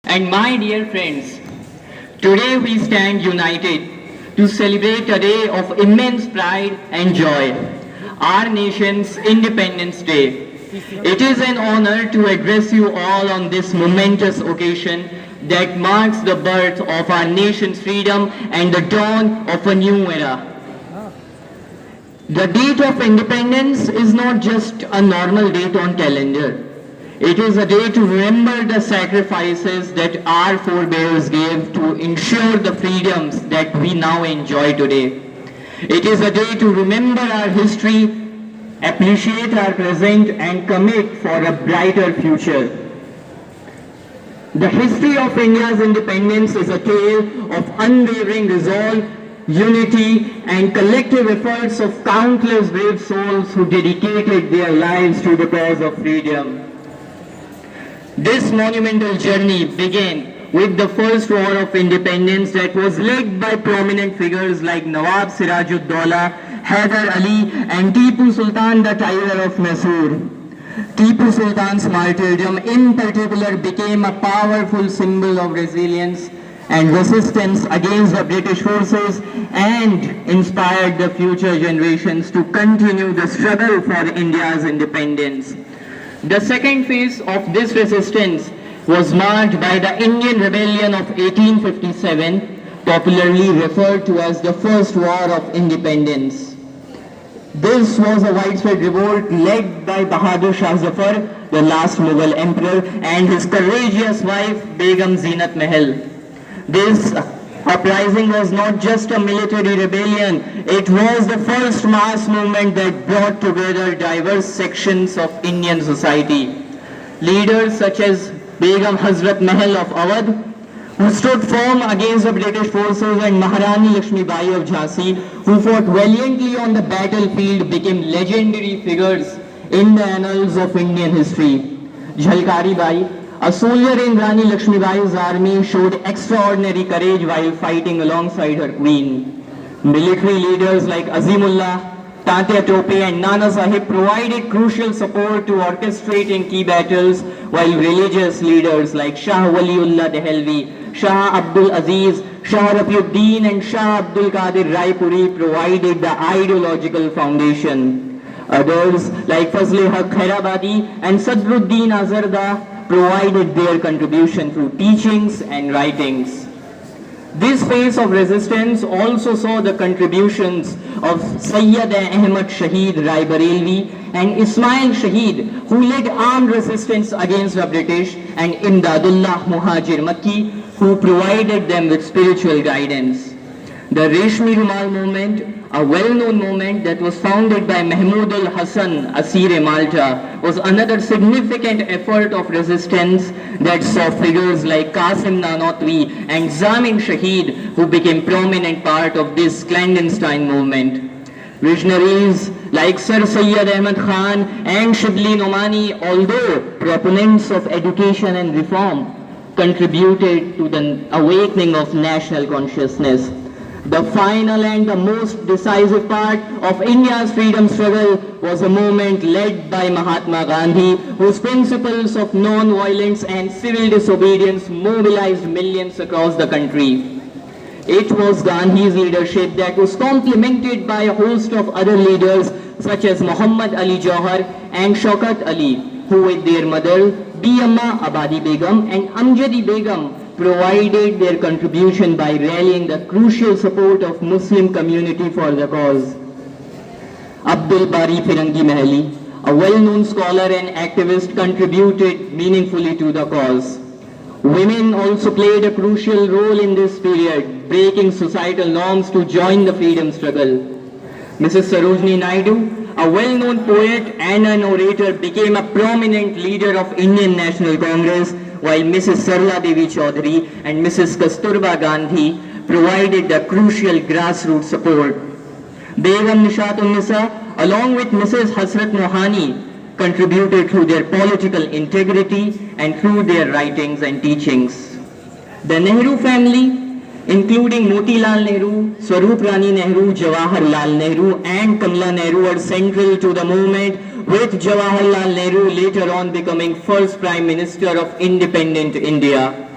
And my dear friends, today we stand united to celebrate a day of immense pride and joy, our nation's Independence Day. It is an honor to address you all on this momentous occasion that marks the birth of our nation's freedom and the dawn of a new era. The date of independence is not just a normal date on calendar. It is a day to remember the sacrifices that our forebears gave to ensure the freedoms that we now enjoy today. It is a day to remember our history, appreciate our present, and commit for a brighter future. The history of India's independence is a tale of unwavering resolve, unity, and collective efforts of countless brave souls who dedicated their lives to the cause of freedom. This monumental journey began with the first war of independence that was led by prominent figures like Nawab Sirajuddaulah, Hyder Ali, and Tipu Sultan, the Tiger of Mysore. Tipu Sultan's martyrdom in particular became a powerful symbol of resilience and resistance against the British forces and inspired the future generations to continue the struggle for India's independence. The second phase of this resistance was marked by the Indian Rebellion of 1857, popularly referred to as the First War of Independence. This was a widespread revolt led by Bahadur Shah Zafar, the last Mughal emperor, and his courageous wife Begum Zeenat Mahal. This uprising was not just a military rebellion, it was the first mass movement that brought together diverse sections of Indian society. Leaders such as Begum Hazrat Mahal of Awadh, who stood firm against the British forces, and Maharani Lakshmi Bai of Jhansi, who fought valiantly on the battlefield, became legendary figures in the annals of Indian history. Jhalkari Bai, a soldier in Rani Lakshmi Bai's army, showed extraordinary courage while fighting alongside her queen. Military leaders like Azimullah, Tatya Tope, and Nana Sahib provided crucial support to orchestrating key battles, while religious leaders like Shah Waliullah Dehelvi, Shah Abdul Aziz, Shah Rafiuddin, and Shah Abdul Qadir Raipuri provided the ideological foundation. Others like Fazle Haq Khairabadi and Sadruddin Azarda provided their contribution through teachings and writings. This phase of resistance also saw the contributions of Sayyid Ahmad Shaheed Rai Barelvi and Ismail Shaheed, who led armed resistance against the British, and Imdadullah Muhajir Makki, who provided them with spiritual guidance. The Reshmi Rumal movement, a well-known movement that was founded by Mahmud al-Hassan Asir Malta, was another significant effort of resistance that saw figures like Qasim Nanotwi and Zamin Shaheed, who became prominent part of this clandestine movement. Visionaries like Sir Sayyid Ahmad Khan and Shibli Nomani, although proponents of education and reform, contributed to the awakening of national consciousness. The final and the most decisive part of India's freedom struggle was a movement led by Mahatma Gandhi, whose principles of non-violence and civil disobedience mobilized millions across the country. It was Gandhi's leadership that was complemented by a host of other leaders such as Muhammad Ali Jauhar and Shaukat Ali, who with their mother Amma Abadi Begum and Amjadi Begum provided their contribution by rallying the crucial support of Muslim community for the cause. Abdul Bari Firangi Mahali, a well-known scholar and activist, contributed meaningfully to the cause. Women also played a crucial role in this period, breaking societal norms to join the freedom struggle. Mrs. Sarojini Naidu, a well-known poet and an orator, became a prominent leader of Indian National Congress, while Mrs. Sarla Devi Chaudhary and Mrs. Kasturba Gandhi provided the crucial grassroots support. Begum Nishat-un-Nisa, along with Mrs. Hasrat Mohani, contributed through their political integrity and through their writings and teachings. The Nehru family, including Motilal Nehru, Swarup Rani Nehru, Jawaharlal Nehru, and Kamala Nehru, were central to the movement, with Jawaharlal Nehru later on becoming first Prime Minister of independent India.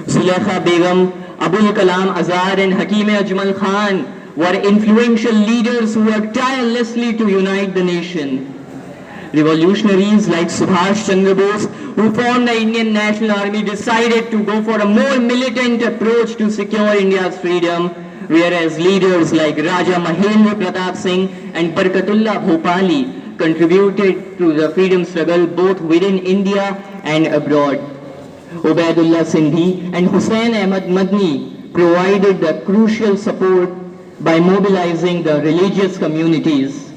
Zulaikha Begum, Abul Kalam Azad and Hakim Ajmal Khan were influential leaders who worked tirelessly to unite the nation. Revolutionaries like Subhash Chandra Bose, who formed the Indian National Army, decided to go for a more militant approach to secure India's freedom, whereas leaders like Raja Mahendra Pratap Singh and Barkatullah Bhopali contributed to the freedom struggle both within India and abroad. Ubaidullah Sindhi and Hussain Ahmad Madni provided the crucial support by mobilizing the religious communities.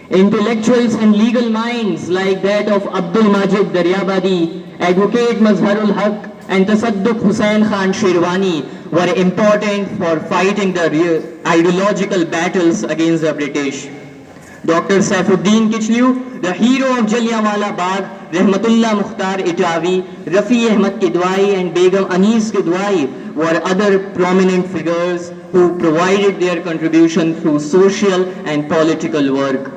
Intellectuals and legal minds like that of Abdul Majid Daryabadi, Advocate Mazharul Haq and Tasadduq Hussain Khan Shirwani were important for fighting the ideological battles against the British. Dr. Saifuddin Kichliu, the hero of Jallianwala Bagh, Rahmatullah Mukhtar Itawi, Rafi Ahmad Kidwai and Begum Anis Kidwai were other prominent figures who provided their contribution through social and political work.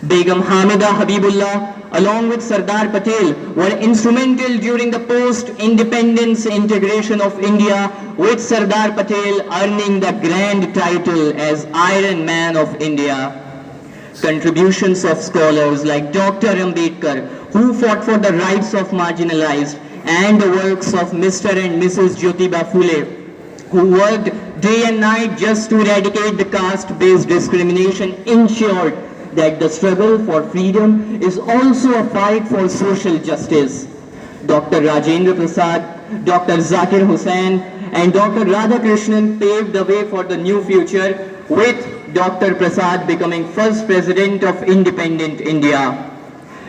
Begum Hamida Habibullah, along with Sardar Patel, were instrumental during the post-independence integration of India, with Sardar Patel earning the grand title as Iron Man of India. Contributions of scholars like Dr. Ambedkar, who fought for the rights of marginalized, and the works of Mr. and Mrs. Jyotiba Phule, who worked day and night just to eradicate the caste-based discrimination, ensured that the struggle for freedom is also a fight for social justice. Dr. Rajendra Prasad, Dr. Zakir Hussain, and Dr. Radhakrishnan paved the way for the new future, with Dr. Prasad becoming first president of independent India.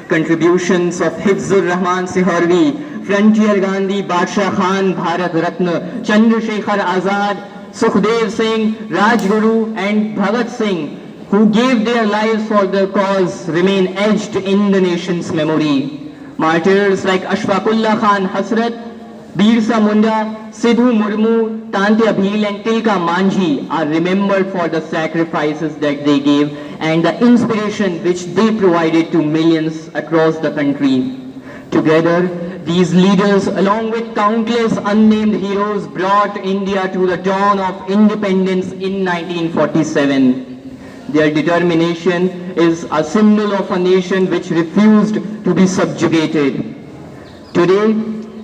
Contributions of Hifzur Rahman Sehorvi, Frontier Gandhi, Badshah Khan, Bharat Ratna, Chandrasekhar Azad, Sukhdev Singh, Rajguru, and Bhagat Singh, who gave their lives for the cause, remain etched in the nation's memory. Martyrs like Ashfaqullah Khan Hasrat, Birsa Munda, Sidhu Murmu, Tantya Bhil and Tilka Manjhi are remembered for the sacrifices that they gave and the inspiration which they provided to millions across the country. Together, these leaders, along with countless unnamed heroes, brought India to the dawn of independence in 1947. Their determination is a symbol of a nation which refused to be subjugated. Today,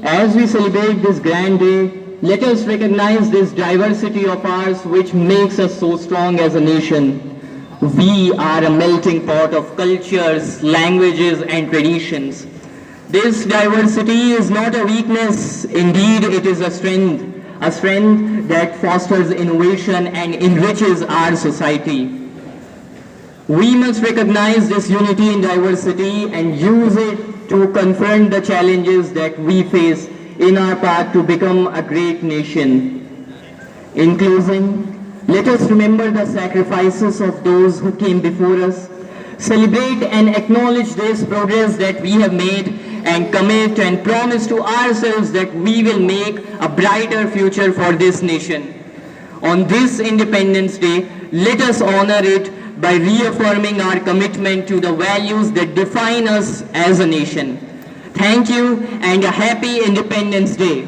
as we celebrate this grand day, let us recognize this diversity of ours which makes us so strong as a nation. We are a melting pot of cultures, languages, and traditions. This diversity is not a weakness, indeed it is a strength that fosters innovation and enriches our society. We must recognize this unity in diversity and use it to confront the challenges that we face in our path to become a great nation. In closing, let us remember the sacrifices of those who came before us, celebrate and acknowledge this progress that we have made, and commit and promise to ourselves that we will make a brighter future for this nation. On this Independence Day, let us honor it by reaffirming our commitment to the values that define us as a nation. Thank you and a happy Independence Day.